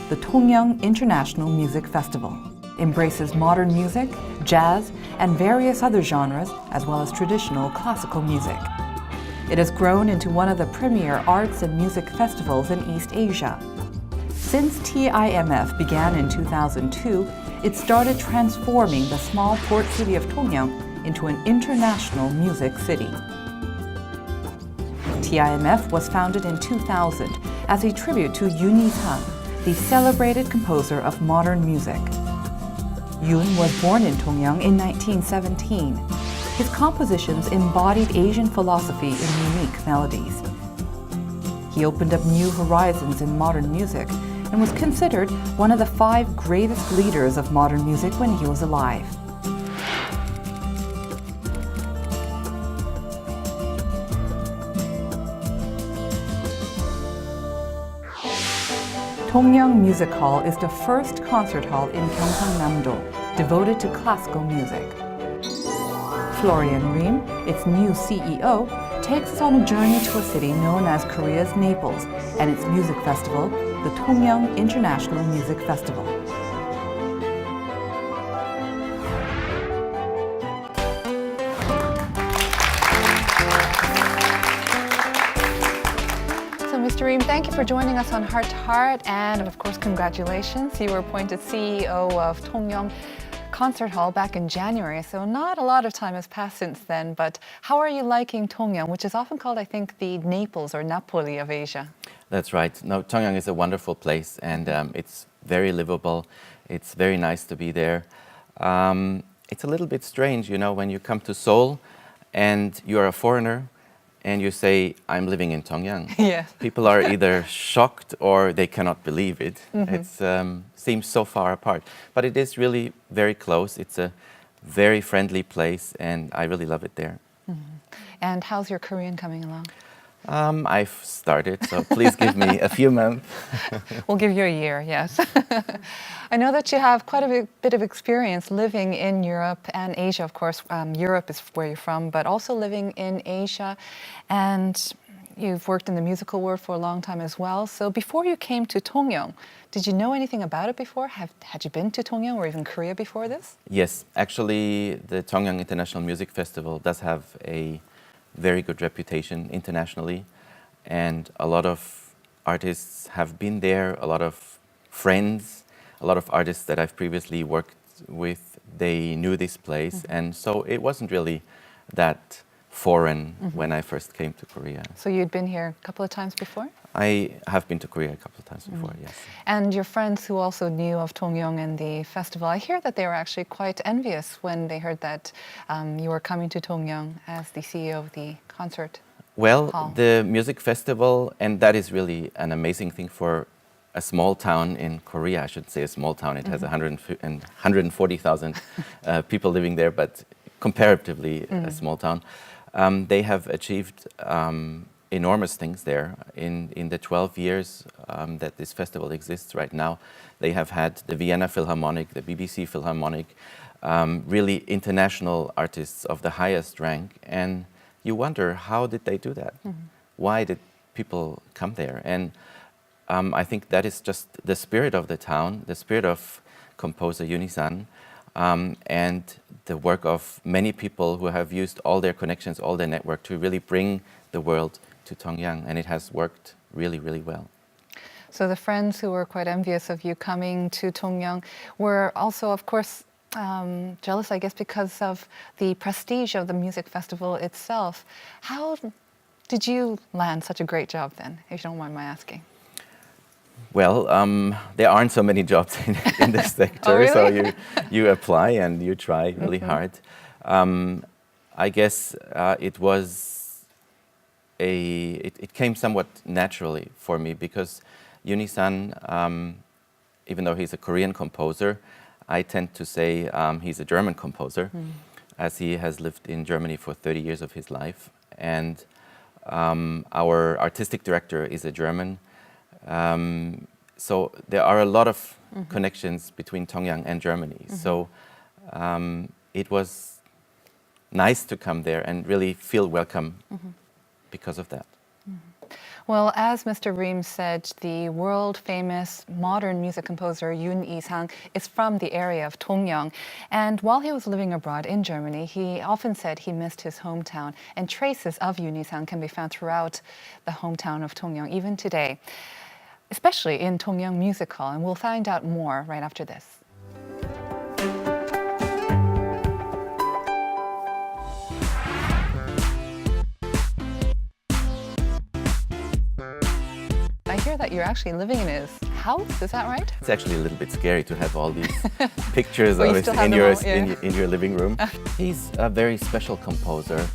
the Tongyeong International Music Festival. Embraces modern music, jazz, and various other genres, as well as traditional classical music. It has grown into one of the premier arts and music festivals in East Asia. Since TIMF began in 2002, it started transforming the small port city of Tongyeong into an international music city. TIMF was founded in 2000 as a tribute to Yun Isang, the celebrated composer of modern music. Yun was born in Tongyeong in 1917. His compositions embodied Asian philosophy in unique melodies. He opened up new horizons in modern music and was considered one of the 5 greatest leaders of modern music when he was alive. Tongyeong Music Hall is the first concert hall in Gyeongsang-namdo devoted to classical music. Florian Reim, its new CEO, takes us on a journey to a city known as Korea's Naples and its music festival, the Tongyeong International Music Festival. Mr. Reim, thank you for joining us on Heart to Heart, and of course, congratulations. You were appointed CEO of Tongyeong Concert Hall back in January, so not a lot of time has passed since then, but how are you liking Tongyeong, which is often called, I think, the Naples or Napoli of Asia? That's right. No, Tongyeong is a wonderful place, and it's very livable. It's very nice to be there. It's a little bit strange, you know, when you come to Seoul and you're a foreigner, and you say, I'm living in Tongyeong. Yes. People are either shocked or they cannot believe it. It seems so far apart. But it is really very close. It's a very friendly place, and I really love it there. And how's your Korean coming along? I've started, so please give me a few months. We'll give you a year, yes. I know that you have quite a bit of experience living in Europe and Asia, of course. Europe is where you're from, but also living in Asia. And you've worked in the musical world for a long time as well. So before you came to Tongyeong, did you know anything about it before? Had you been to Tongyeong or even Korea before this? Yes, actually, the Tongyeong International Music Festival does have a very good reputation internationally, and a lot of artists have been there, a lot of friends, a lot of artists that I've previously worked with, they knew this place, and so it wasn't really that foreign when I first came to Korea. So you'd been here a couple of times before? I have been to Korea a couple of times before, yes. And your friends who also knew of Tongyeong and the festival, I hear that they were actually quite envious when they heard that you were coming to Tongyeong as the CEO of the concert Well, hall. the music festival, and that is really an amazing thing for a small town in Korea. I should say a small town. It has 140,000 people living there, but comparatively a small town. They have achieved enormous things there. In the 12 years that this festival exists right now, they have had the Vienna Philharmonic, the BBC Philharmonic, really international artists of the highest rank. And you wonder, how did they do that? Why did people come there? And I think that is just the spirit of the town, the spirit of composer Yun Isang, and the work of many people who have used all their connections, all their network to really bring the world to Tongyeong, and it has worked really, really well. So the friends who were quite envious of you coming to Tongyeong were also, of course, jealous, I guess, because of the prestige of the music festival itself. How did you land such a great job then, if you don't mind my asking? Well, there aren't so many jobs in this sector, Oh, really? so you apply and you try really hard. I guess it came somewhat naturally for me because Yun Isang, even though he's a Korean composer, I tend to say he's a German composer, as he has lived in Germany for 30 years of his life. And our artistic director is a German. So there are a lot of connections between Tongyeong and Germany. So it was nice to come there and really feel welcome because of that. Well, as Mr. Reim said, the world-famous modern music composer Yun Isang is from the area of Tongyeong. And while he was living abroad in Germany, he often said he missed his hometown. And traces of Yun Isang can be found throughout the hometown of Tongyeong, even today, especially in Tongyeong Music Hall. And we'll find out more right after this. I hear that you're actually living in his house, is that right? It's actually a little bit scary to have all these pictures Well, of you it still have in them your, all, yeah. in your living room. He's a very special composer,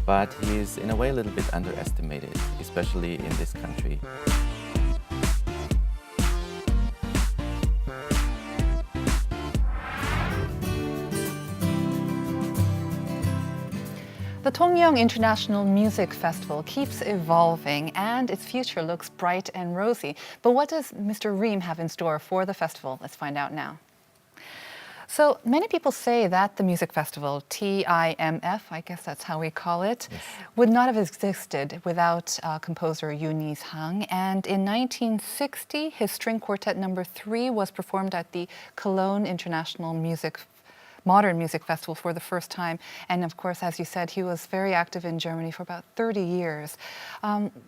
but he's in a way a little bit underestimated, especially in this country. The Tongyeong International Music Festival keeps evolving and its future looks bright and rosy. But what does Mr. Reim have in store for the festival? Let's find out now. So many people say that the music festival, TIMF, I guess that's how we call it, Yes, would not have existed without composer Yun Isang. And in 1960, his string quartet number 3 was performed at the Cologne International Modern Music Festival for the first time. And of course, as you said, he was very active in Germany for about 30 years.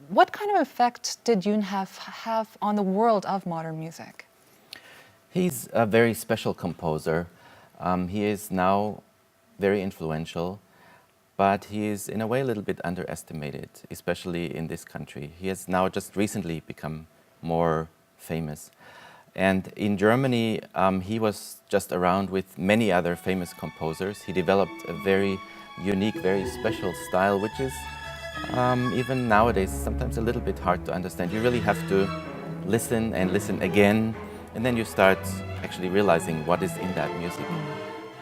What kind of effect did Yun have on the world of modern music? He's a very special composer. He is now very influential, but he is in a way a little bit underestimated, especially in this country. He has now just recently become more famous. And in Germany, he was just around with many other famous composers. He developed a very unique, very special style, which is even nowadays sometimes a little bit hard to understand. You really have to listen and listen again, and then you start actually realizing what is in that music.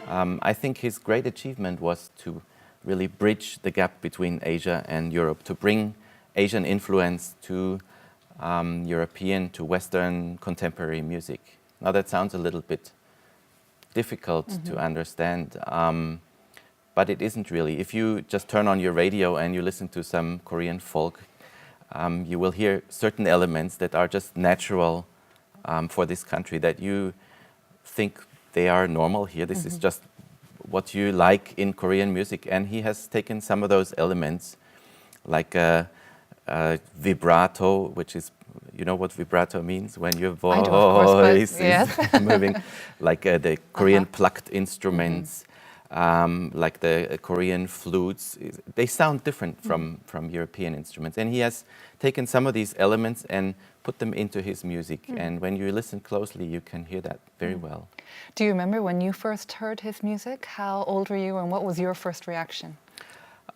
I think his great achievement was to really bridge the gap between Asia and Europe, to bring Asian influence to European, to Western contemporary music. Now that sounds a little bit difficult to understand, but it isn't really. If you just turn on your radio and you listen to some Korean folk, you will hear certain elements that are just natural for this country, that you think they are normal here. This is just what you like in Korean music. And he has taken some of those elements, like vibrato, which is, you know what vibrato means? When your voice I do, of course, but, is moving, like the Korean plucked instruments, like the Korean flutes. They sound different from European instruments. And he has taken some of these elements and put them into his music. And when you listen closely, you can hear that very well. Do you remember when you first heard his music? How old were you and what was your first reaction?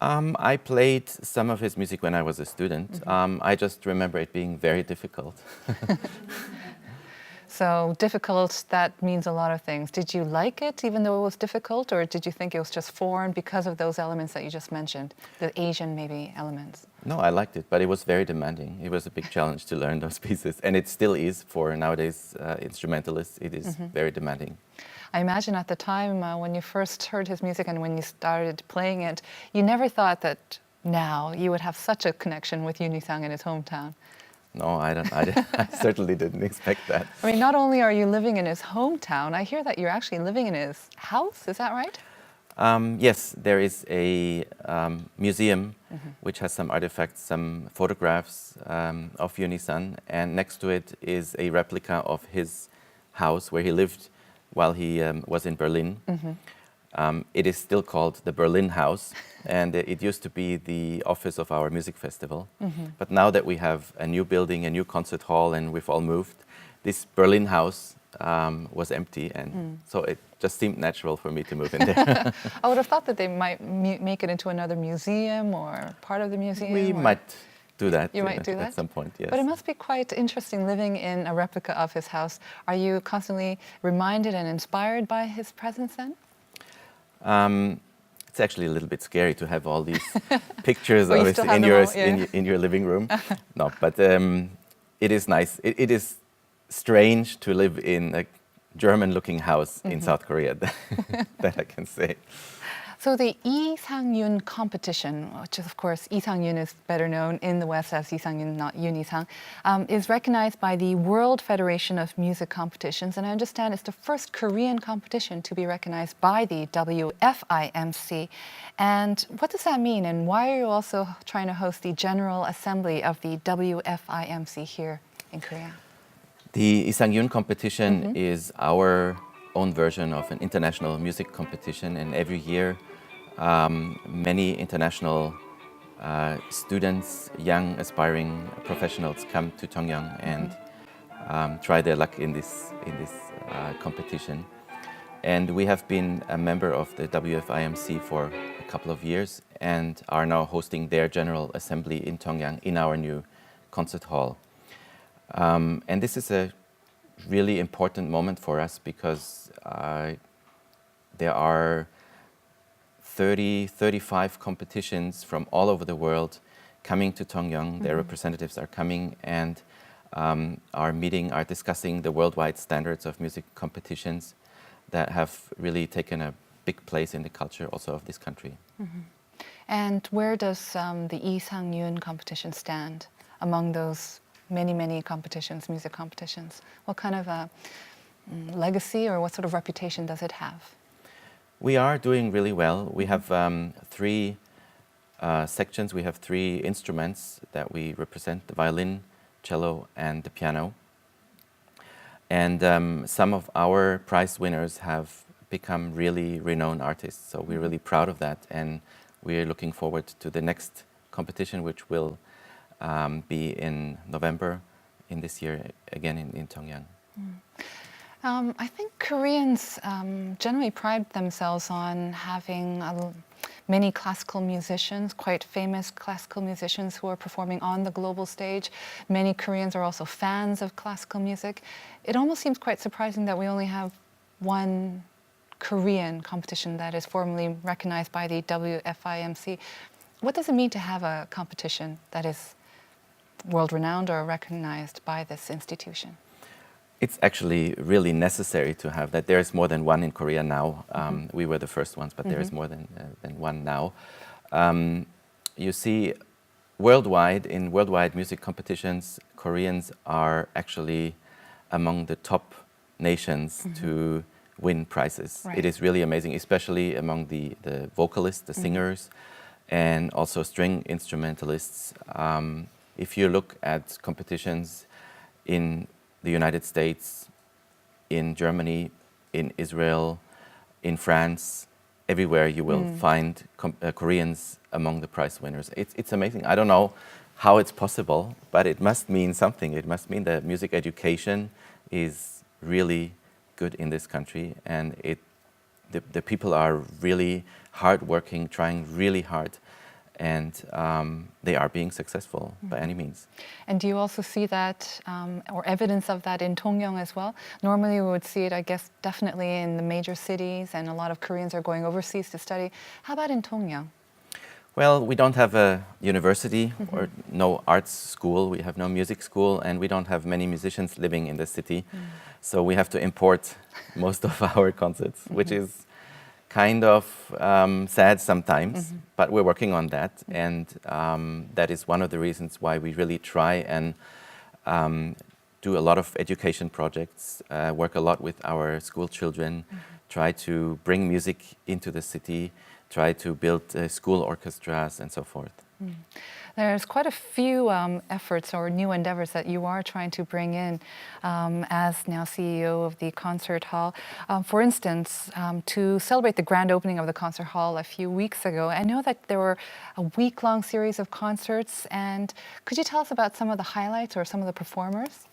I played some of his music when I was a student. I just remember it being very difficult. So difficult, that means a lot of things. Did you like it even though it was difficult, or did you think it was just foreign because of those elements that you just mentioned, the Asian maybe elements? No, I liked it, but it was very demanding. It was a big challenge to learn those pieces, and it still is for nowadays instrumentalists. It is very demanding. I imagine at the time when you first heard his music and when you started playing it, you never thought that now you would have such a connection with Yun Isang in his hometown. No, I certainly didn't expect that. I mean, not only are you living in his hometown, I hear that you're actually living in his house. Is that right? Yes, there is a museum which has some artifacts, some photographs of Yun Isang, and next to it is a replica of his house where he lived while he was in Berlin. It is still called the Berlin House, and it used to be the office of our music festival. But now that we have a new building, a new concert hall, and we've all moved, this Berlin House was empty, and so it just seemed natural for me to move in there. I would have thought that they might make it into another museum or part of the museum. We might do that. You might do that? At some point, yes. But it must be quite interesting living in a replica of his house. Are you constantly reminded and inspired by his presence then? It's actually a little bit scary to have all these pictures Well, of you it still have in them your all, in your living room. No, but it is nice. It is strange to live in a German-looking house in South Korea. That I can say. So the Isangyun Competition, which is of course Isangyun is better known in the West as Isangyun, not Yun Isang, is recognized by the World Federation of Music Competitions, and I understand it's the first Korean competition to be recognized by the WFIMC. And what does that mean, and why are you also trying to host the General Assembly of the WFIMC here in Korea? The Isangyun Competition is our own version of an international music competition, and every year many international students, young aspiring professionals come to Tongyeong and try their luck in this competition. And we have been a member of the WFIMC for a couple of years and are now hosting their General Assembly in Tongyeong in our new concert hall. And this is a really important moment for us because there are 35 competitions from all over the world coming to Tongyeong. Their representatives are coming and are discussing the worldwide standards of music competitions that have really taken a big place in the culture also of this country. And where does the Isangyun competition stand among those many competitions, music competitions? What kind of a legacy or what sort of reputation does it have? We are doing really well. We have three sections. We have three instruments that we represent: the violin, cello, and the piano. And some of our prize winners have become really renowned artists. So we're really proud of that. And we're looking forward to the next competition, which will be in November in this year, again in Tongyeong. I think Koreans generally pride themselves on having many classical musicians, quite famous classical musicians who are performing on the global stage. Many Koreans are also fans of classical music. It almost seems quite surprising that we only have one Korean competition that is formally recognized by the WFIMC. What does it mean to have a competition that is world-renowned or recognized by this institution? It's actually really necessary to have that. There is more than one in Korea now. We were the first ones, but there is more than one now. You see, in worldwide music competitions, Koreans are actually among the top nations to win prizes. Right. It is really amazing, especially among the vocalists, the singers, and also string instrumentalists. If you look at competitions in the United States, in Germany, in Israel, in France, everywhere you will find Koreans among the prize winners. It's amazing. I don't know how it's possible, but it must mean something. It must mean that music education is really good in this country, and the people are really hardworking, trying really hard, and they are being successful by any means. And do you also see that, or evidence of that in Tongyeong as well? Normally we would see it, I guess, definitely in the major cities, and a lot of Koreans are going overseas to study. How about in Tongyeong? Well, we don't have a university or no arts school. We have no music school, and we don't have many musicians living in the city. So we have to import most of our concerts, which is kind of sad sometimes, but we're working on that. And that is one of the reasons why we really try and do a lot of education projects, work a lot with our school children, try to bring music into the city, try to build school orchestras and so forth. There's quite a few efforts or new endeavors that you are trying to bring in as now CEO of the Concert Hall. For instance, to celebrate the grand opening of the Concert Hall a few weeks ago, I know that there were a week-long series of concerts, and could you tell us about some of the highlights or some of the performers?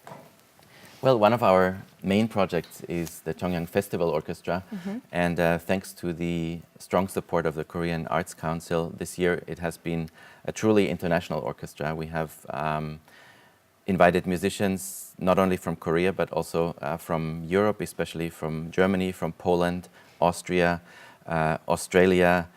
Well, one of our main projects is the Tongyeong Festival Orchestra, and thanks to the strong support of the Korean Arts Council, this year it has been a truly international orchestra. We have invited musicians not only from Korea but also from Europe, especially from Germany, from Poland, Austria, Australia,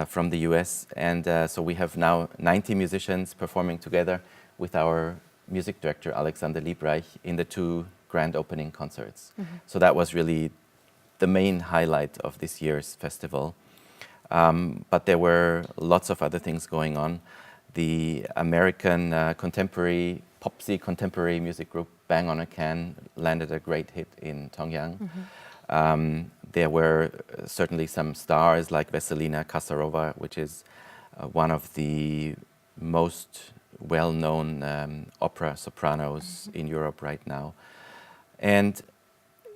from the US, and so we have now 90 musicians performing together with our music director Alexander Liebreich in the two grand opening concerts. So that was really the main highlight of this year's festival. But there were lots of other things going on. The American contemporary, popsy contemporary music group Bang on a Can landed a great hit in Tongyeong. There were certainly some stars like Veselina Kasarova, which is one of the most well-known opera sopranos in Europe right now. And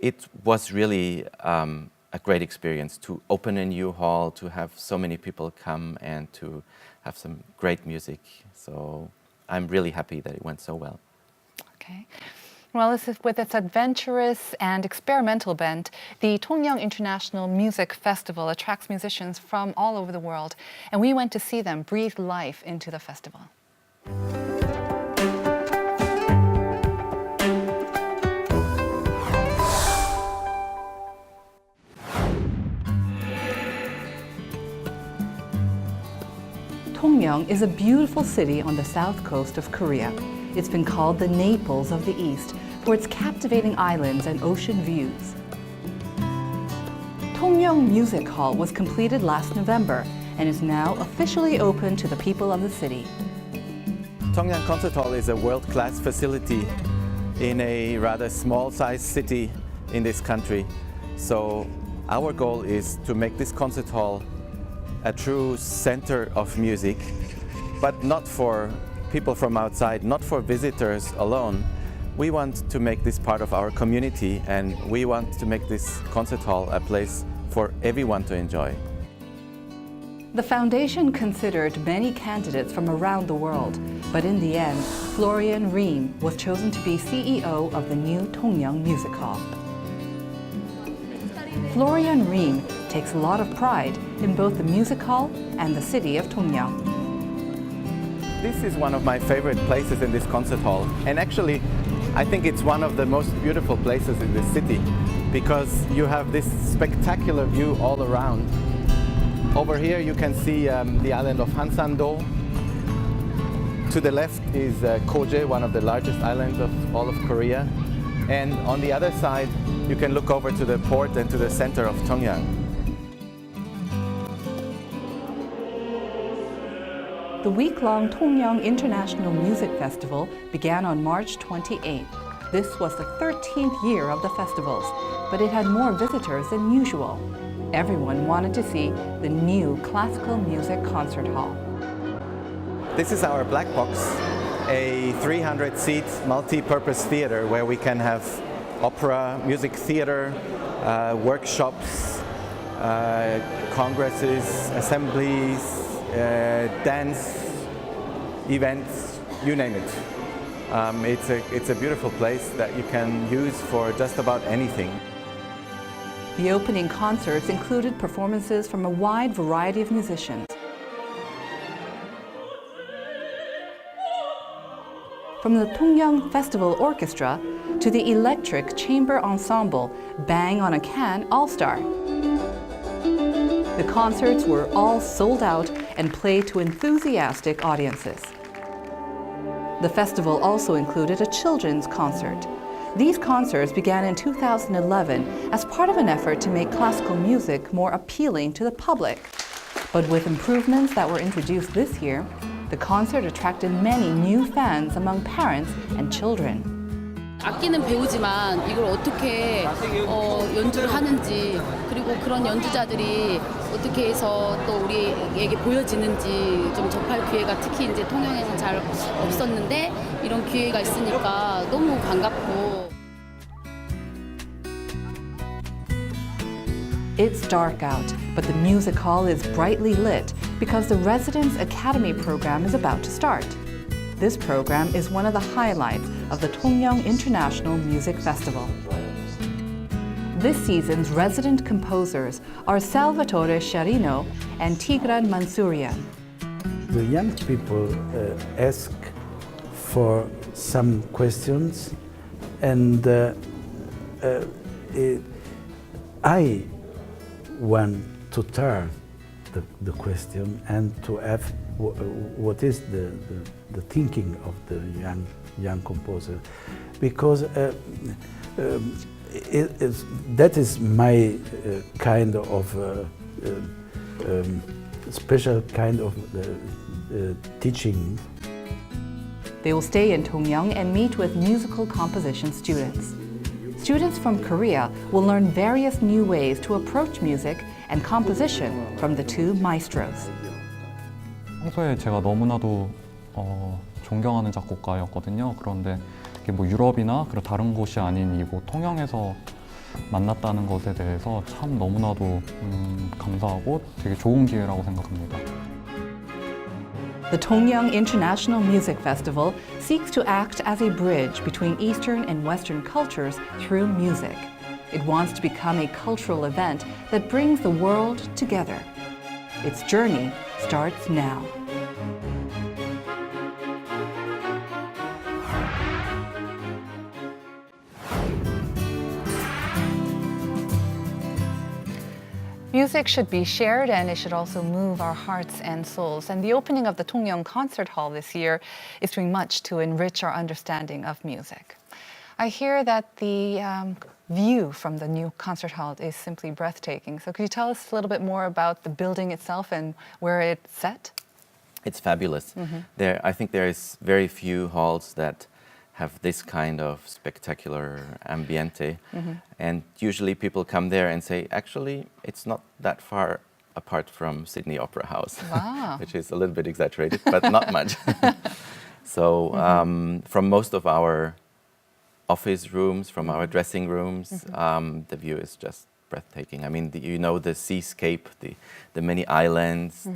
it was really a great experience to open a new hall, to have so many people come and to have some great music. So I'm really happy that it went so well. Okay. Well, with its adventurous and experimental bent, the Tongyeong International Music Festival attracts musicians from all over the world, and we went to see them breathe life into the festival. Tongyeong is a beautiful city on the south coast of Korea. It's been called the Naples of the East for its captivating islands and ocean views. Tongyeong Music Hall was completed last November and is now officially open to the people of the city. Tongyeong Concert Hall is a world-class facility in a rather small-sized city in this country. So our goal is to make this concert hall a true center of music, but not for people from outside, not for visitors alone. We want to make this part of our community, and we want to make this concert hall a place for everyone to enjoy. The foundation considered many candidates from around the world, but in the end, Florian Reim was chosen to be CEO of the new Tongyeong Music Hall. Florian Reim takes a lot of pride in both the music hall and the city of Tongyeong. This is one of my favorite places in this concert hall, and actually I think it's one of the most beautiful places in the city because you have this spectacular view all around. Over here you can see the island of Hansando. To the left is Koje, one of the largest islands of all of Korea. And on the other side you can look over to the port and to the center of Tongyeong. The week-long Tongyeong International Music Festival began on March 28th. This was the 13th year of the festivals, but it had more visitors than usual. Everyone wanted to see the new classical music concert hall. This is our black box, a 300-seat multi-purpose theater where we can have opera, music theater, workshops, congresses, assemblies, dance, events, you name it. It's a beautiful place that you can use for just about anything. The opening concerts included performances from a wide variety of musicians. From the Tongyeong Festival Orchestra to the electric chamber ensemble Bang on a Can All-Star. The concerts were all sold out and played to enthusiastic audiences. The festival also included a children's concert. These concerts began in 2011 as part of an effort to make classical music more appealing to the public. But with improvements that were introduced this year, the concert attracted many new fans among parents and children. 악기는 배우지만 이걸 어떻게 연주를 하는지, 그리고 그런 연주자들이 어떻게 해서 또 우리에게 보여지는지 좀 접할 기회가 특히 이제 통영에는 잘 없었는데 이런 기회가 있으니까 너무 반갑고. It's dark out, but the music hall is brightly lit because the Residence Academy program is about to start. This program is one of the highlights of the Tongyeong International Music Festival. This season's resident composers are Salvatore Sciarrino and Tigran Mansourian. The young people ask for some questions, and I want to turn the question and to have what is the thinking of the young composer, because that is my kind of special kind of teaching. They will stay in Tongyeong and meet with musical composition students. Students from Korea will learn various new ways to approach music and composition from the two maestros. 평소에 제가 너무나도 존경하는 작곡가였거든요. 그런데 이게 뭐 유럽이나 그런 다른 곳이 아닌 이곳 통영에서 만났다는 것에 대해서 참 너무나도 감사하고 되게 좋은 기회라고 생각합니다. The Tongyeong International Music Festival seeks to act as a bridge between Eastern and Western cultures through music. It wants to become a cultural event that brings the world together. Its journey starts now. Music should be shared and it should also move our hearts and souls. And the opening of the Tongyeong Concert Hall this year is doing much to enrich our understanding of music. I hear that the view from the new concert hall is simply breathtaking. So could you tell us a little bit more about the building itself and where it's set? It's fabulous. I think there is very few halls that have this kind of spectacular ambiente. And usually people come there and say, actually, it's not that far apart from Sydney Opera House, Wow. which is a little bit exaggerated, but not much. So from most of our office rooms, from our dressing rooms, the view is just breathtaking. I mean, the seascape, the many islands,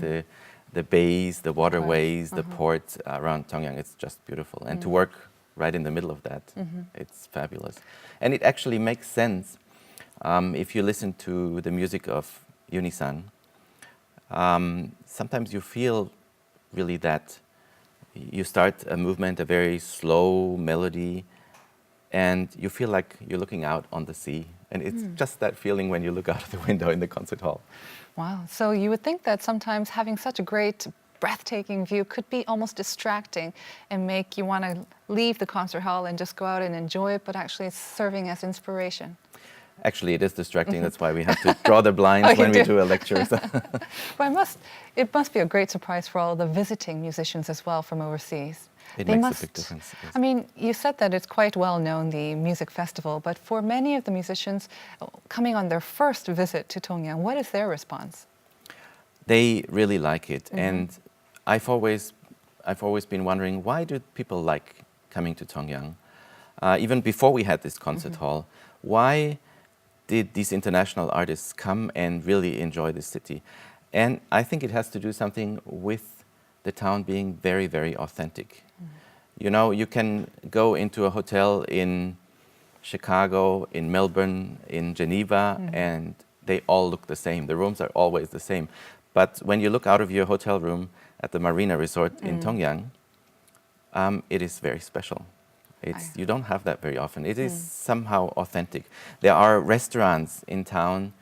the bays, the waterways, the port around Tongyeong, it's just beautiful. And to work right in the middle of that, it's fabulous. And it actually makes sense if you listen to the music of Yun Isang. Sometimes you feel really that you start a movement, a very slow melody, and you feel like you're looking out on the sea. And it's just that feeling when you look out of the window in the concert hall. Wow. So you would think that sometimes having such a great breathtaking view could be almost distracting and make you want to leave the concert hall and just go out and enjoy it, but actually it's serving as inspiration. Actually, it is distracting. That's why we have to draw the blinds when we do a lecture. But it must be a great surprise for all the visiting musicians as well from overseas. It makes a big difference. Yes. I mean, you said that it's quite well known, the music festival, but for many of the musicians coming on their first visit to Tongyeong, what is their response? They really like it. And I've always been wondering, why do people like coming to Tongyeong? Even before we had this concert hall, why did these international artists come and really enjoy the city? And I think it has to do something with the town being very, very authentic. You know, you can go into a hotel in Chicago, in Melbourne, in Geneva, and they all look the same. The rooms are always the same. But when you look out of your hotel room at the Marina Resort in Tongyeong, it is very special. You don't have that very often. It is somehow authentic. There are restaurants in town.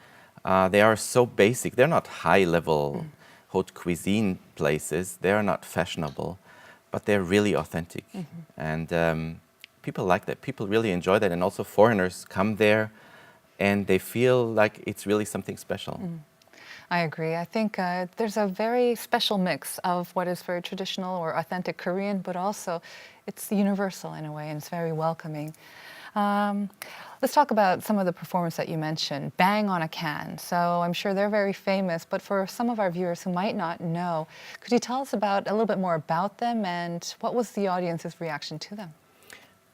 They are so basic. They're not high-level haute cuisine places. They are not fashionable, but they're really authentic. And people like that. People really enjoy that. And also foreigners come there and they feel like it's really something special. I agree. I think there's a very special mix of what is very traditional or authentic Korean, but also it's universal in a way, and it's very welcoming. Let's talk about some of the performers that you mentioned. Bang on a Can. So I'm sure they're very famous, but for some of our viewers who might not know, could you tell us a little bit more about them and what was the audience's reaction to them?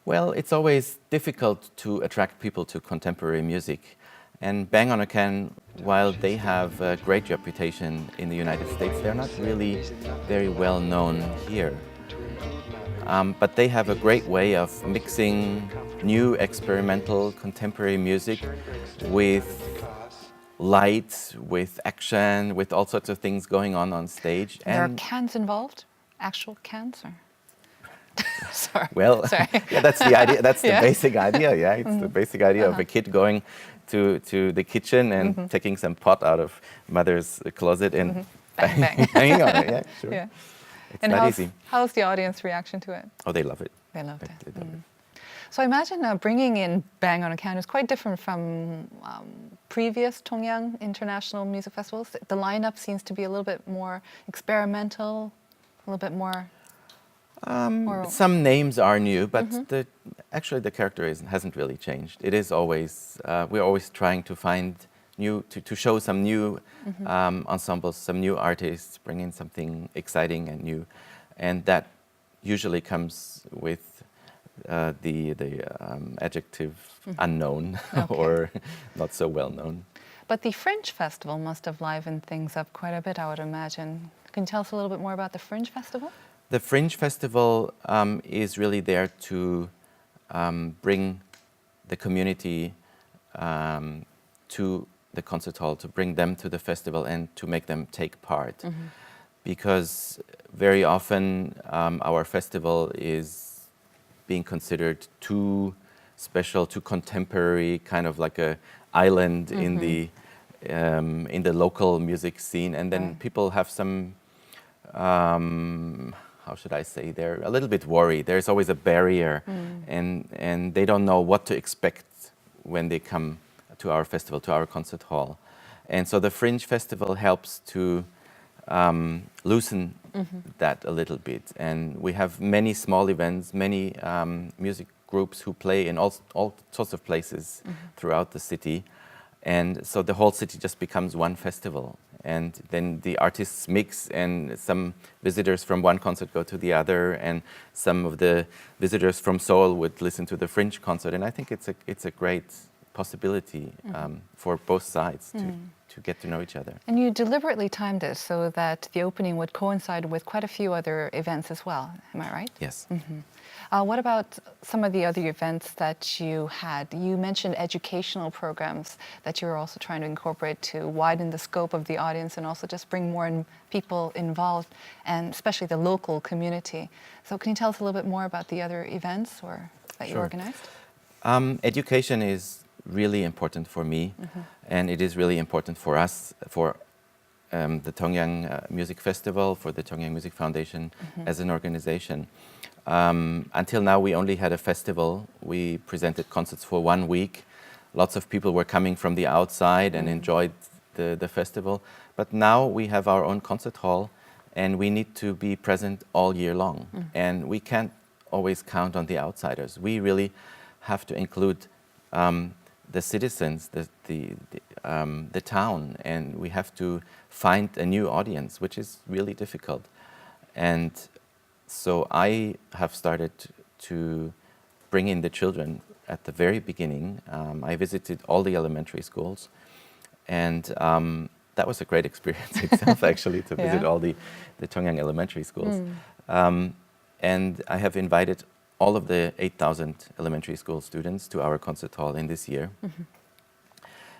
Well, it's always difficult to attract people to contemporary music. And Bang on a Can, while they have a great reputation in the United States, they're not really very well known here. But they have a great way of mixing new experimental contemporary music with light, with action, with all sorts of things going on stage. There are cans involved? Actual cans? Or? Sorry. Well, Sorry. Yeah, that's the idea. That's the basic idea. Yeah, it's the basic idea of a kid going to the kitchen and taking some pot out of mother's closet and Bang, bang. banging on it. Yeah, sure. Yeah. It's And not easy. how's the audience reaction to it? Oh, they love it. They loved it. They love it. So I imagine bringing in Bang on Account is quite different from previous Tongyeong International Music Festivals. The lineup seems to be a little bit more experimental, a little bit more... Some names are new, but actually the character hasn't really changed. It is always, we're always trying to find new, to show some new ensembles, some new artists, bring in something exciting and new. And that usually comes with the adjective unknown or not so well known. But the Fringe Festival must have livened things up quite a bit, I would imagine. Can you tell us a little bit more about the Fringe Festival? The Fringe Festival is really there to bring the community to the concert hall, to bring them to the festival and to make them take part. Because very often our festival is being considered too special, too contemporary, kind of like a island in the local music scene, and then people have some how should I say, they're a little bit worried. There's always a barrier, and they don't know what to expect when they come to our festival, to our concert hall. And so the Fringe Festival helps to loosen that a little bit. And we have many small events, many music groups who play in all sorts of places throughout the city. And so the whole city just becomes one festival. And then the artists mix, and some visitors from one concert go to the other, and some of the visitors from Seoul would listen to the Fringe concert. And I think it's a great possibility for both sides to get to know each other. And you deliberately timed it so that the opening would coincide with quite a few other events as well, am I right? Yes. What about some of the other events that you had? You mentioned educational programs that you were also trying to incorporate to widen the scope of the audience and also just bring more people involved, and especially the local community. So can you tell us a little bit more about the other events that you organized? Education is really important for me, and it is really important for us, for the Tongyeong Music Festival, for the Tongyeong Music Foundation as an organization. Until now, we only had a festival. We presented concerts for 1 week. Lots of people were coming from the outside and enjoyed the festival. But now we have our own concert hall, and we need to be present all year long. And we can't always count on the outsiders. We really have to include the citizens, the town, and we have to find a new audience, which is really difficult. And so I have started to bring in the children at the very beginning. I visited all the elementary schools, and that was a great experience itself, actually, to visit all the Tongyeong elementary schools. And I have invited all of the 8,000 elementary school students to our concert hall in this year.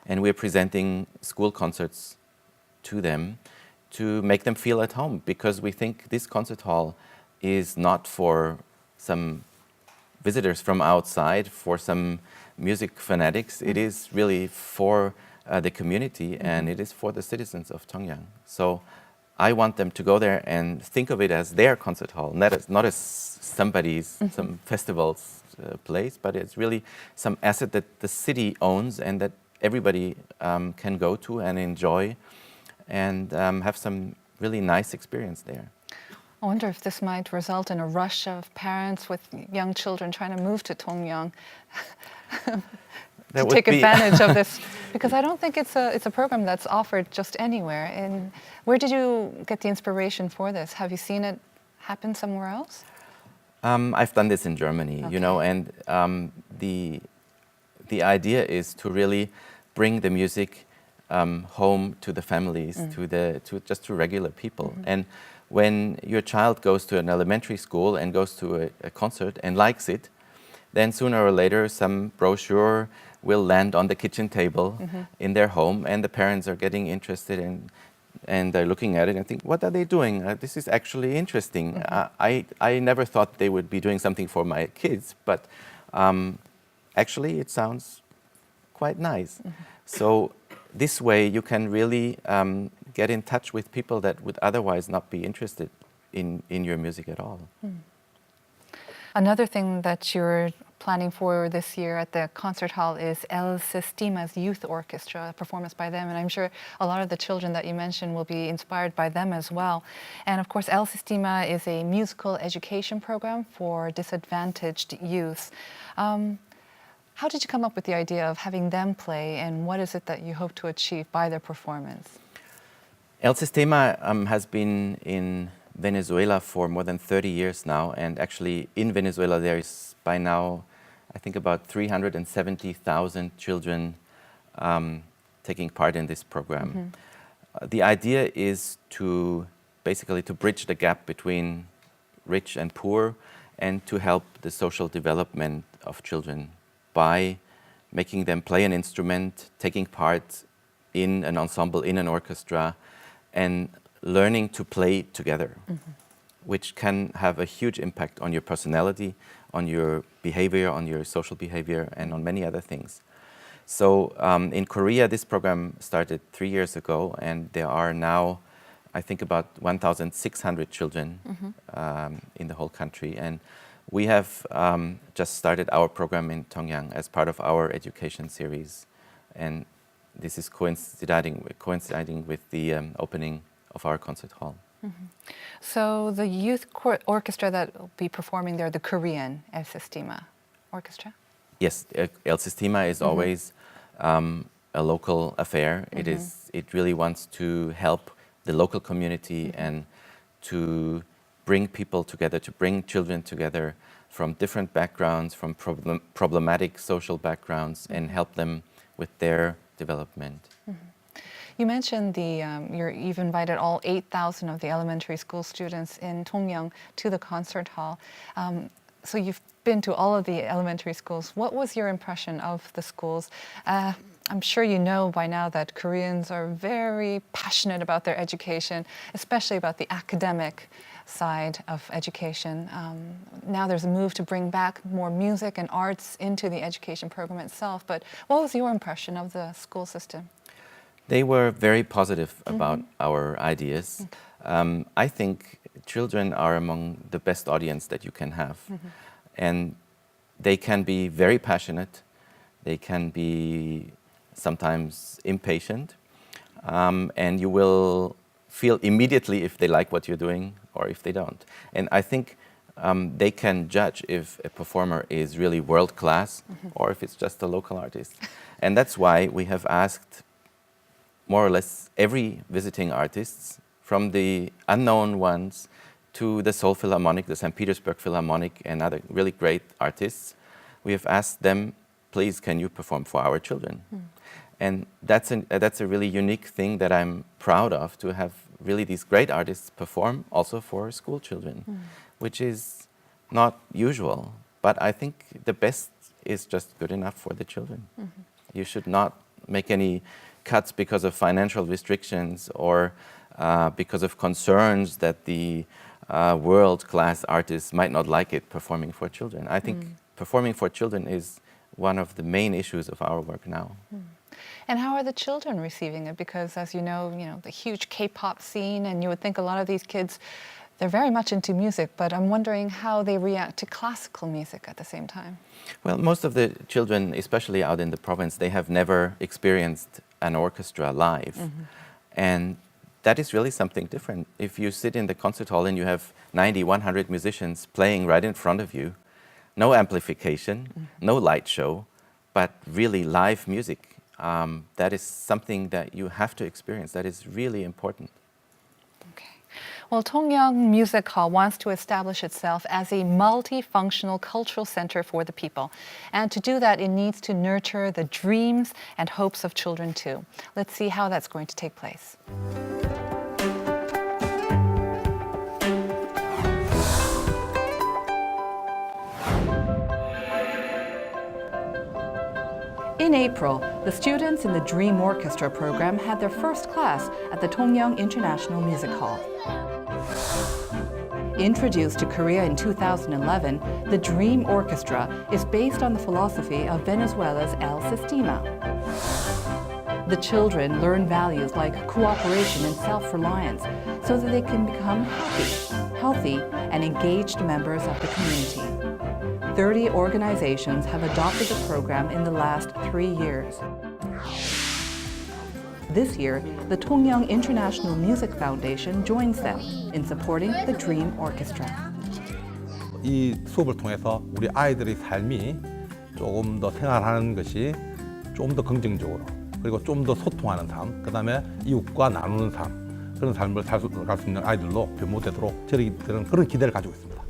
And we're presenting school concerts to them to make them feel at home, because we think this concert hall is not for some visitors from outside, for some music fanatics. It is really for the community, and it is for the citizens of Tongyeong. So I want them to go there and think of it as their concert hall, not as somebody's, some festival's place, but it's really some asset that the city owns and that everybody can go to and enjoy and have some really nice experience there. I wonder if this might result in a rush of parents with young children trying to move to Tongyeong to take advantage of this, because I don't think it's a program that's offered just anywhere. And where did you get the inspiration for this? Have you seen it happen somewhere else? I've done this in Germany, you know, and the idea is to really bring the music home to the families, to regular people. And when your child goes to an elementary school and goes to a concert and likes it, then sooner or later some brochure will land on the kitchen table in their home, and the parents are getting interested and they're looking at it and think, what are they doing? This is actually interesting. I never thought they would be doing something for my kids, but actually it sounds quite nice. So this way you can really get in touch with people that would otherwise not be interested in your music at all. Another thing that you're planning for this year at the concert hall is El Sistima's Youth Orchestra, a performance by them. And I'm sure a lot of the children that you mentioned will be inspired by them as well. And of course, El Sistima is a musical education program for disadvantaged youth. How did you come up with the idea of having them play, and what is it that you hope to achieve by their performance? El Sistema has been in Venezuela for more than 30 years now, and actually in Venezuela there is by now, I think, about 370,000 children taking part in this program. The idea is to basically to bridge the gap between rich and poor, and to help the social development of children by making them play an instrument, taking part in an ensemble, in an orchestra, and learning to play together, which can have a huge impact on your personality, on your behavior, on your social behavior, and on many other things. So in Korea, this program started 3 years ago, and there are now, I think, about 1,600 children in the whole country. And we have just started our program in Tongyeong as part of our education series. And this is coinciding with the opening of our concert hall. So the youth orchestra that will be performing there, the Korean El Sistima Orchestra? Yes, El Sistima is always a local affair. It really wants to help the local community and to bring people together, to bring children together from different backgrounds, from problematic social backgrounds, and help them with their development. You mentioned you've invited all 8,000 of the elementary school students in Tongyeong to the concert hall. So you've been to all of the elementary schools. What was your impression of the schools? I'm sure you know by now that Koreans are very passionate about their education, especially about the academic side of education. Now there's a move to bring back more music and arts into the education program itself. But what was your impression of the school system? They were very positive about our ideas. I think children are among the best audience that you can have. And they can be very passionate. They can be sometimes impatient. And you will feel immediately if they like what you're doing or if they don't. And I think they can judge if a performer is really world-class or if it's just a local artist. And that's why we have asked more or less every visiting artists, from the unknown ones to the Seoul Philharmonic, the St. Petersburg Philharmonic, and other really great artists. We have asked them, please, can you perform for our children? And that's a really unique thing that I'm proud of, to have really these great artists perform also for school children, which is not usual. But I think the best is just good enough for the children. You should not make any cuts because of financial restrictions or because of concerns that the world-class artists might not like it performing for children. I think performing for children is one of the main issues of our work now. And how are the children receiving it? Because as you know, the huge K-pop scene, and you would think a lot of these kids, they're very much into music, but I'm wondering how they react to classical music at the same time. Well, most of the children, especially out in the province, they have never experienced an orchestra live. And that is really something different. If you sit in the concert hall and you have 90, 100 musicians playing right in front of you, no amplification, no light show, but really live music, that is something that you have to experience. That is really important. Okay. Well, Tongyeong Music Hall wants to establish itself as a multifunctional cultural center for the people. And to do that, it needs to nurture the dreams and hopes of children too. Let's see how that's going to take place. In April, the students in the Dream Orchestra program had their first class at the Tongyeong International Music Hall. Introduced to Korea in 2011, the Dream Orchestra is based on the philosophy of Venezuela's El Sistima. The children learn values like cooperation and self-reliance so that they can become healthy, and engaged members of the community. 30 organizations have adopted the program in the last 3 years. This year, the Tongyeong International Music Foundation joins them in supporting the Dream Orchestra. 이 수업을 통해서 우리 아이들의 삶이 조금 더 생활하는 것이 좀 더 긍정적으로 그리고 좀 더 소통하는 삶, 그 다음에 이웃과 나누는 삶, 그런 삶을 갈 수 있는 아이들로 변모되도록 저희들은 그런 기대를 가지고 있습니다.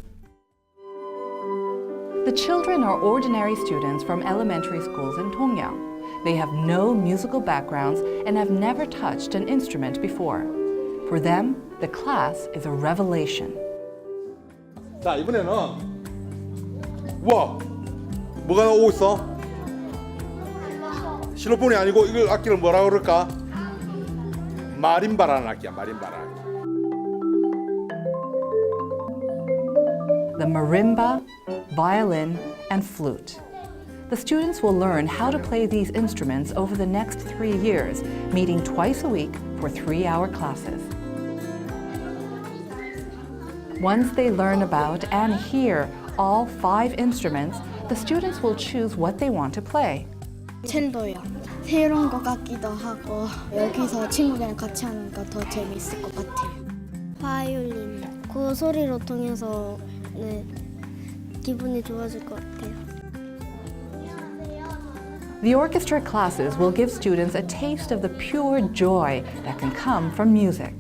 The children are ordinary students from elementary schools in Tongyeong. They have no musical backgrounds and have never touched an instrument before. For them, the class is a revelation. 자, 이번에는 우와! 뭐가 나오고 있어? 실로폰이 아니고 이걸 악기를 뭐라 그럴까? 마림바라는 악기야, 마림바라는 악기. The marimba, violin, and flute. The students will learn how to play these instruments over the next 3 years, meeting twice a week for 3-hour classes. Once they learn about and hear all 5 instruments, the students will choose what they want to play. 첼로요. 새로운 것 같기도 하고 여기서 친구들이랑 같이 하니까 더 재미있을 것 같아요. 바이올린. 그 소리로 통해서 기분이 좋아질 것 같아요. The orchestra classes will give students a taste of the pure joy that can come from music.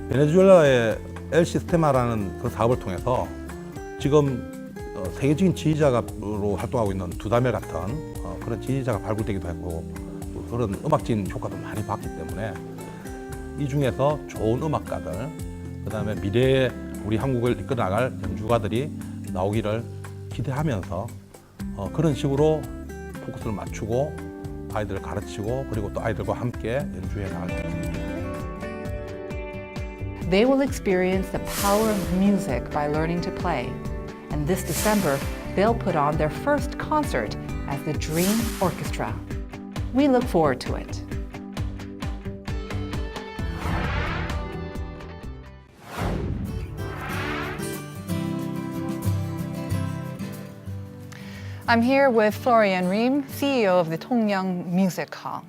베네수엘라의 엘 시스테마라는 그 사업을 통해서 지금 세계적인 지휘자로 활동하고 있는 두다멜 같은 그런 지휘자가 발굴되기도 했고 그런 음악적인 효과도 많이 봤기 때문에 이 중에서 좋은 음악가들, 그 다음에 미래에 우리 한국을 이끌어 나갈 연주가들이 나오기를 기대하면서 그런 식으로 포커스를 맞추고 아이들을 가르치고 그리고 또 아이들과 함께 연주해 나갈 수 있습니다. They will experience the power of music by learning to play. And this December, they'll put on their first concert as the Dream Orchestra. We look forward to it. I'm here with Florian Reim, CEO of the Tongyeong Music Hall.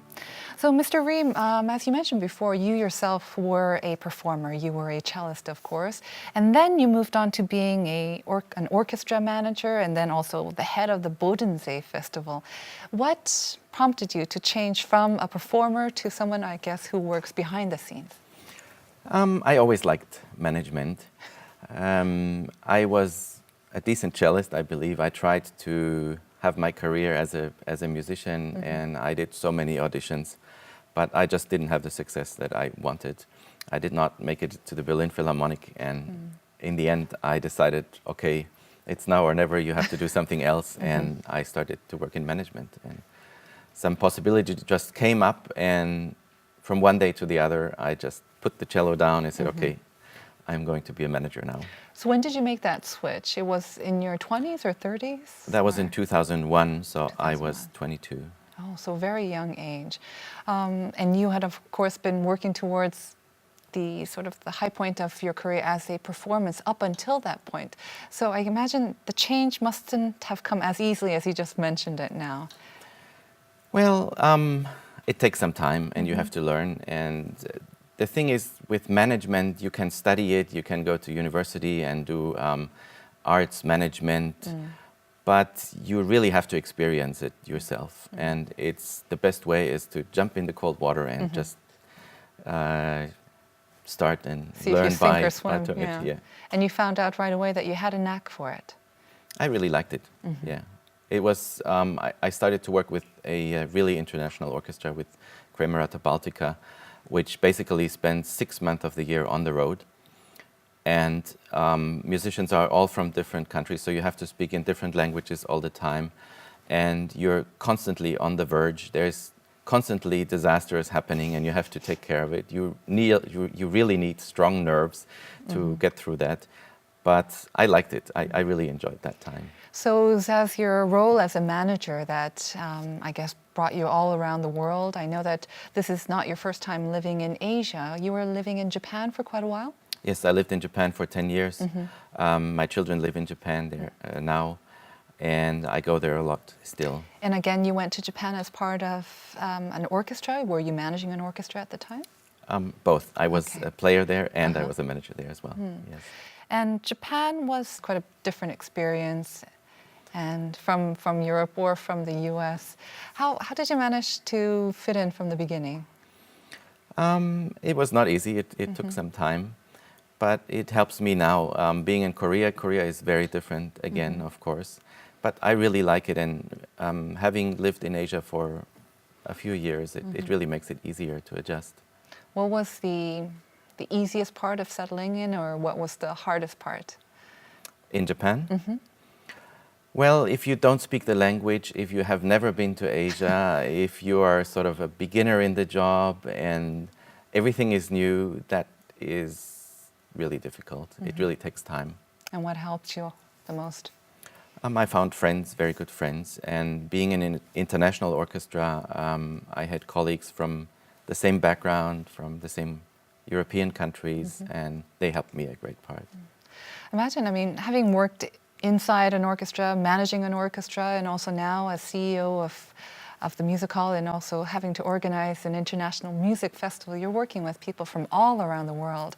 So, Mr. Reim, as you mentioned before, you yourself were a performer. You were a cellist, of course, and then you moved on to being an orchestra manager and then also the head of the Bodensee Festival. What prompted you to change from a performer to someone, I guess, who works behind the scenes? I always liked management. I was a decent cellist, I believe. I tried to have my career as a musician, and I did so many auditions, but I just didn't have the success that I wanted. I did not make it to the Berlin Philharmonic, and in the end, I decided, okay, it's now or never. You have to do something else, and I started to work in management. And some possibility just came up, and from one day to the other, I just put the cello down and said, okay, I'm going to be a manager now. So when did you make that switch? It was in your 20s or 30s? That was in 2001, so I was 22. Oh, so very young age. And you had, of course, been working towards the sort of the high point of your career as a performance up until that point. So I imagine the change mustn't have come as easily as you just mentioned it now. Well, it takes some time, and you have to learn. And the thing is, with management, you can study it, you can go to university and do arts management, but you really have to experience it yourself. And it's the best way is to jump in the cold water and just start and See learn if you sink or by swim. doing it. Yeah. And you found out right away that you had a knack for it. I really liked it. Yeah, it was. I started to work with a really international orchestra with Kremerata Baltica, which basically spends 6 months of the year on the road. And musicians are all from different countries, so you have to speak in different languages all the time. And you're constantly on the verge. There's constantly disasters happening, and you have to take care of it. You really need strong nerves to get through that. But I liked it. I really enjoyed that time. So it was as your role as a manager that I guess brought you all around the world. I know that this is not your first time living in Asia. You were living in Japan for quite a while? Yes, I lived in Japan for 10 years. My children live in Japan there now, and I go there a lot still. And again, you went to Japan as part of an orchestra. Were you managing an orchestra at the time? Both. I was Okay. a player there, and I was a manager there as well. Yes. And Japan was quite a different experience, and from Europe or from the U.S. How did you manage to fit in from the beginning? It was not easy. It took some time, but it helps me now. Being in Korea, Korea is very different again, of course. But I really like it, and having lived in Asia for a few years, it really makes it easier to adjust. What was the easiest part of settling in, or what was the hardest part? In Japan? Well, if you don't speak the language, if you have never been to Asia, if you are sort of a beginner in the job and everything is new, that is really difficult. It really takes time. And what helped you the most? I found friends, very good friends, and being in an international orchestra, I had colleagues from the same background, from the same European countries, and they helped me a great part. Imagine, I mean, having worked inside an orchestra, managing an orchestra, and also now as CEO of the music hall, and also having to organize an international music festival, you're working with people from all around the world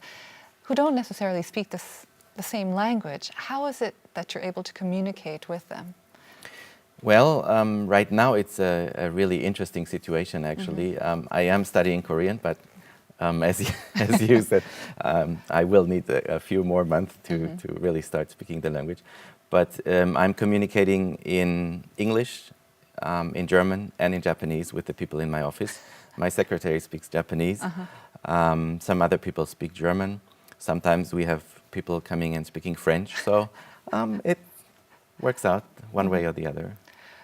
who don't necessarily speak the same language. How is it that you're able to communicate with them? Well, right now it's a really interesting situation, actually. I am studying Korean, but as you said, I will need a few more months to really start speaking the language. But I'm communicating in English, in German, and in Japanese with the people in my office. My secretary speaks Japanese. Some other people speak German. Sometimes we have people coming and speaking French. So it works out one way or the other.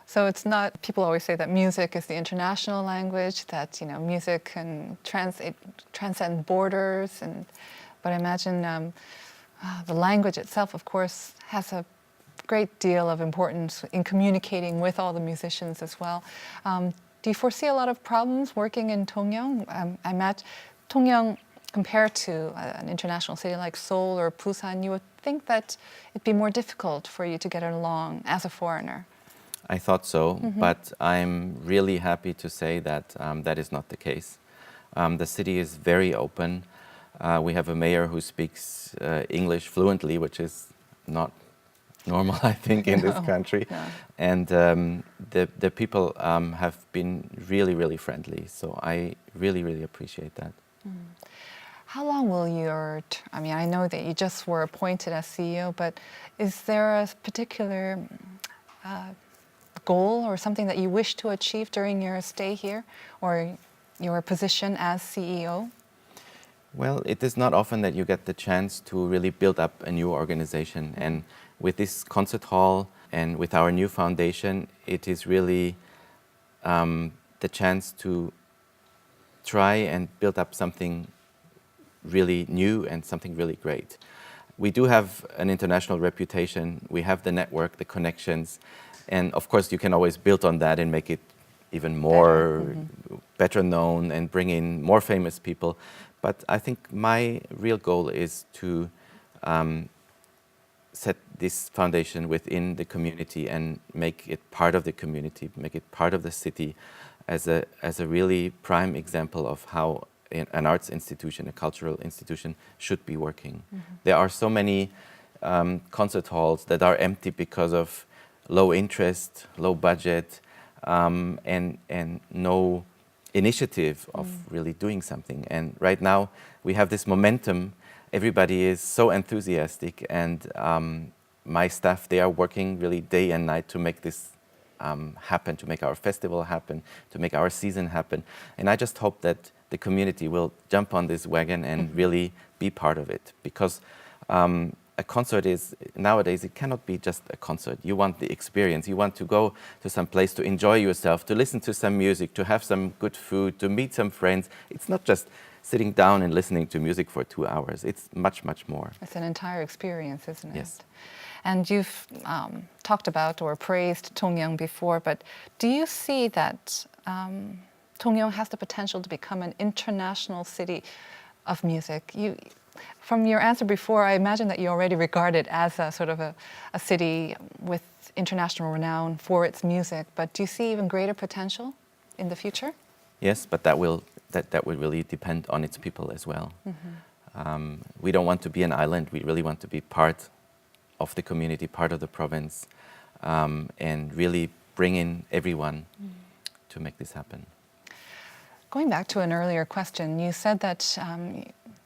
So it's not, people always say that music is the international language, that, music can transcend borders, but I imagine the language itself, of course, has a great deal of importance in communicating with all the musicians as well. Do you foresee a lot of problems working in Tongyeong? I imagine Tongyeong, compared to an international city like Seoul or Busan, you would think that it'd be more difficult for you to get along as a foreigner. I thought so, but I'm really happy to say that that is not the case. The city is very open. We have a mayor who speaks English fluently, which is not normal, I think, in this country. No. And the people have been really, really friendly. So I really, really appreciate that. How long will I know that you just were appointed as CEO, but is there a particular goal or something that you wish to achieve during your stay here or your position as CEO? Well, it is not often that you get the chance to really build up a new organization. And with this concert hall and with our new foundation, it is really the chance to try and build up something really new and something really great. We do have an international reputation. We have the network, the connections. And of course, you can always build on that and make it even more better known and bring in more famous people. But I think my real goal is to set this foundation within the community and make it part of the community, make it part of the city as a really prime example of how an arts institution, a cultural institution should be working. There are so many concert halls that are empty because of low interest, low budget, and no initiative of really doing something. And right now we have this momentum. Everybody is so enthusiastic, and my staff, they are working really day and night to make this happen, to make our festival happen, to make our season happen. And I just hope that the community will jump on this wagon and really be part of it, because a concert is, nowadays, it cannot be just a concert. You want the experience. You want to go to some place to enjoy yourself, to listen to some music, to have some good food, to meet some friends. It's not just sitting down and listening to music for 2 hours. It's much, much more. It's an entire experience, isn't it? Yes. And you've talked about or praised Tongyeong before, but do you see that Tongyeong has the potential to become an international city of music? From your answer before, I imagine that you already regard it as a sort of a city with international renown for its music, but do you see even greater potential in the future? Yes, but that will really depend on its people as well. We don't want to be an island. We really want to be part of the community, part of the province, and really bring in everyone to make this happen. Going back to an earlier question, you said that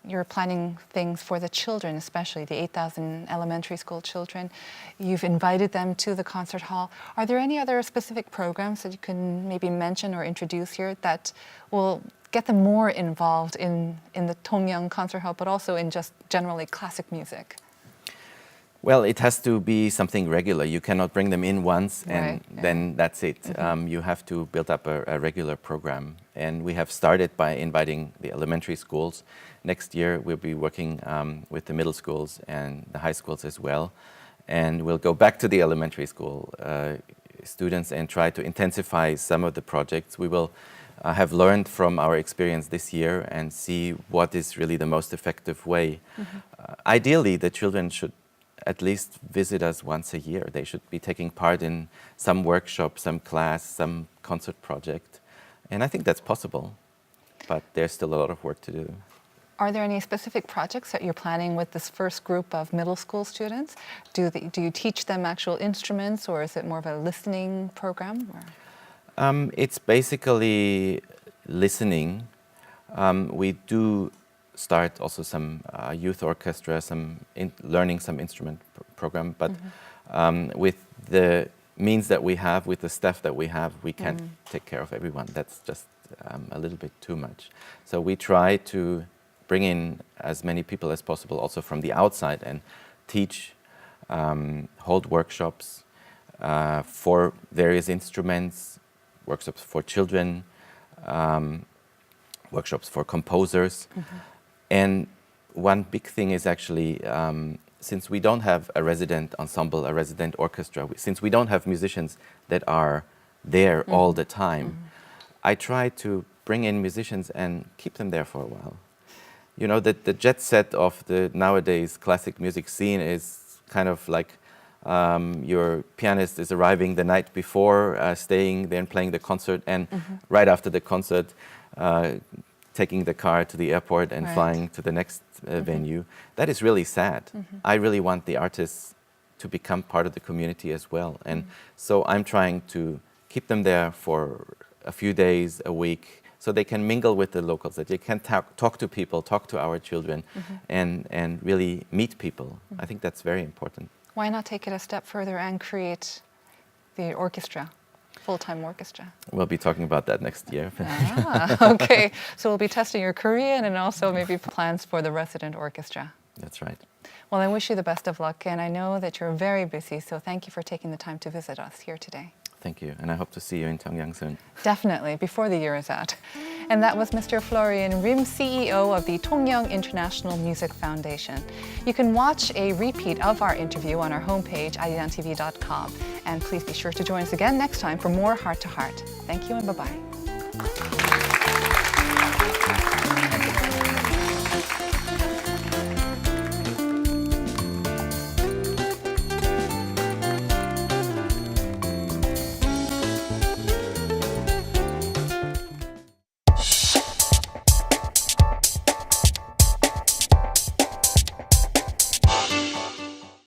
you're planning things for the children, especially the 8,000 elementary school children. You've invited them to the concert hall. Are there any other specific programs that you can maybe mention or introduce here that will get them more involved in the Tongyeong Concert Hall, but also in just generally classic music? Well, it has to be something regular. You cannot bring them in once and then that's it. You have to build up a regular program. And we have started by inviting the elementary schools. Next year, we'll be working with the middle schools and the high schools as well. And we'll go back to the elementary school students and try to intensify some of the projects. We will have learned from our experience this year and see what is really the most effective way. Ideally, the children should at least visit us once a year. They should be taking part in some workshop, some class, some concert project. And I think that's possible, but there's still a lot of work to do. Are there any specific projects that you're planning with this first group of middle school students? Do you teach them actual instruments, or is it more of a listening program? It's basically listening. We do start also some youth orchestra, learning some instrument program, but with the means that we have, with the staff that we have, we can't take care of everyone. That's just a little bit too much. So we try to bring in as many people as possible also from the outside and teach, hold workshops for various instruments, workshops for children, workshops for composers. And one big thing is actually, since we don't have a resident ensemble, a resident orchestra, since we don't have musicians that are there all the time, I try to bring in musicians and keep them there for a while. You know, the jet set of the nowadays classic music scene is kind of like your pianist is arriving the night before, staying there and playing the concert, and right after the concert, taking the car to the airport and flying to the next venue. That is really sad. I really want the artists to become part of the community as well. And so I'm trying to keep them there for a few days, a week, so they can mingle with the locals, that they can talk to people, talk to our children, and really meet people. I think that's very important. Why not take it a step further and create the orchestra? Full-time orchestra. We'll be talking about that next year. Okay, so we'll be testing your Korean and also maybe plans for the resident orchestra. That's right. Well, I wish you the best of luck, and I know that you're very busy, so thank you for taking the time to visit us here today. Thank you, and I hope to see you in Tongyeong soon. Definitely, before the year is out. And that was Mr. Florian Reim, CEO of the Tongyeong International Music Foundation. You can watch a repeat of our interview on our homepage, arirangtv.com. And please be sure to join us again next time for more Heart to Heart. Thank you and bye-bye.